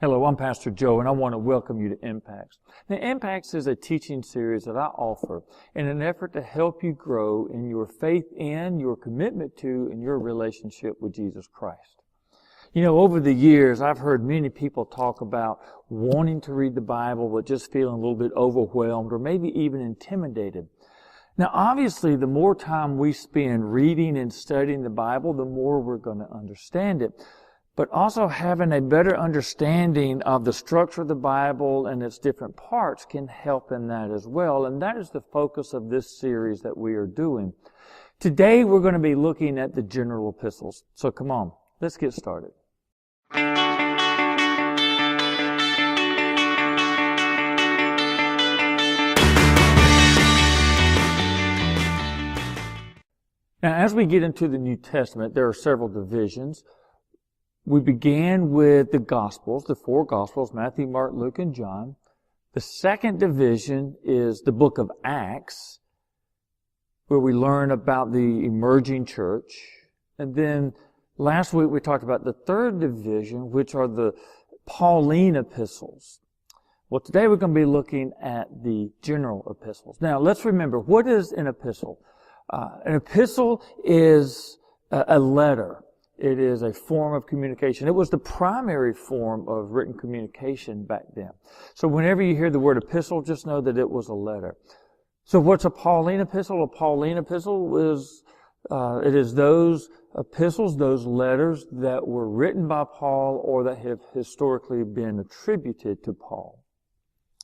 Hello, I'm Pastor Joe, and I want to welcome you to Impacts. Now, Impacts is a teaching series that I offer in an effort to help you grow in your faith in, your commitment to, and your relationship with Jesus Christ. You know, over the years, I've heard many people talk about wanting to read the Bible, but just feeling a little bit overwhelmed or maybe even intimidated. Now, obviously, the more time we spend reading and studying the Bible, the more we're going to understand it. But also having a better understanding of the structure of the Bible and its different parts can help in that as well. And that is the focus of this series that we are doing. Today we're going to be looking at the general epistles. So come on, let's get started. Now, as we get into the New Testament, there are several divisions. We began with the Gospels, the four Gospels, Matthew, Mark, Luke, and John. The second division is the book of Acts, where we learn about the emerging church. And then last week we talked about the third division, which are the Pauline epistles. Well, today we're going to be looking at the general epistles. Now, let's remember, what is an epistle? An epistle is a letter. It is a form of communication. It was the primary form of written communication back then. So whenever you hear the word epistle, just know that it was a letter. So what's a Pauline epistle? A Pauline epistle is, it is those epistles, those letters that were written by Paul or that have historically been attributed to Paul.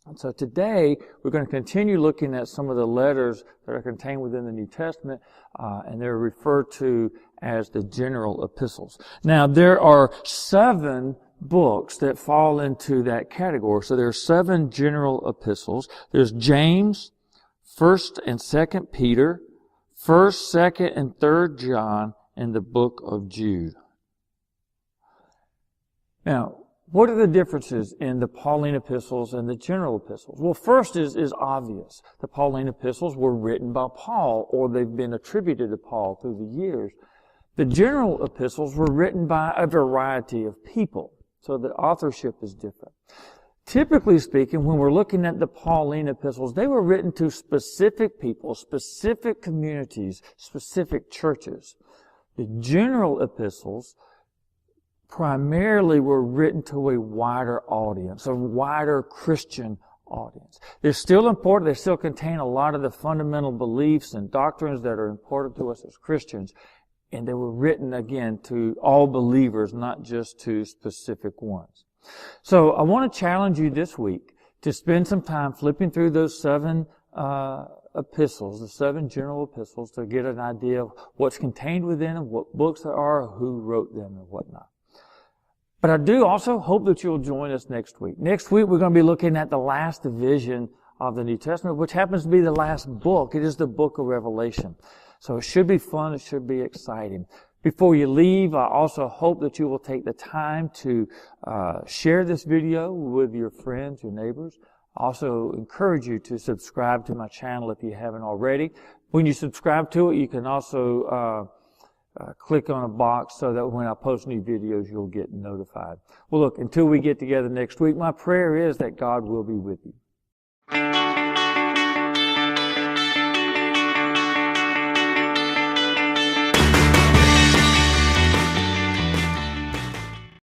And so today, we're going to continue looking at some of the letters that are contained within the New Testament, and they're referred to as the general epistles. Now, there are 7 books that fall into that category. So there are 7 general epistles. There's James, 1st and 2nd Peter, 1st, 2nd, and 3rd John, and the book of Jude. Now, what are the differences in the Pauline epistles and the general epistles? Well, first is obvious. The Pauline epistles were written by Paul, or they've been attributed to Paul through the years. The general epistles were written by a variety of people, so the authorship is different. Typically speaking, when we're looking at the Pauline epistles, they were written to specific people, specific communities, specific churches. The general epistles primarily were written to a wider audience, a wider Christian audience. They're still important. They still contain a lot of the fundamental beliefs and doctrines that are important to us as Christians. And they were written, again, to all believers, not just to specific ones. So I want to challenge you this week to spend some time flipping through those 7 epistles, the 7 general epistles, to get an idea of what's contained within them, what books there are, who wrote them, and whatnot. But I do also hope that you'll join us next week. Next week, we're going to be looking at the last division of the New Testament, which happens to be the last book. It is the book of Revelation. So it should be fun. It should be exciting. Before you leave, I also hope that you will take the time to share this video with your friends, your neighbors. I also encourage you to subscribe to my channel if you haven't already. When you subscribe to it, you can also click on a box so that when I post new videos, you'll get notified. Well, look, until we get together next week, my prayer is that God will be with you.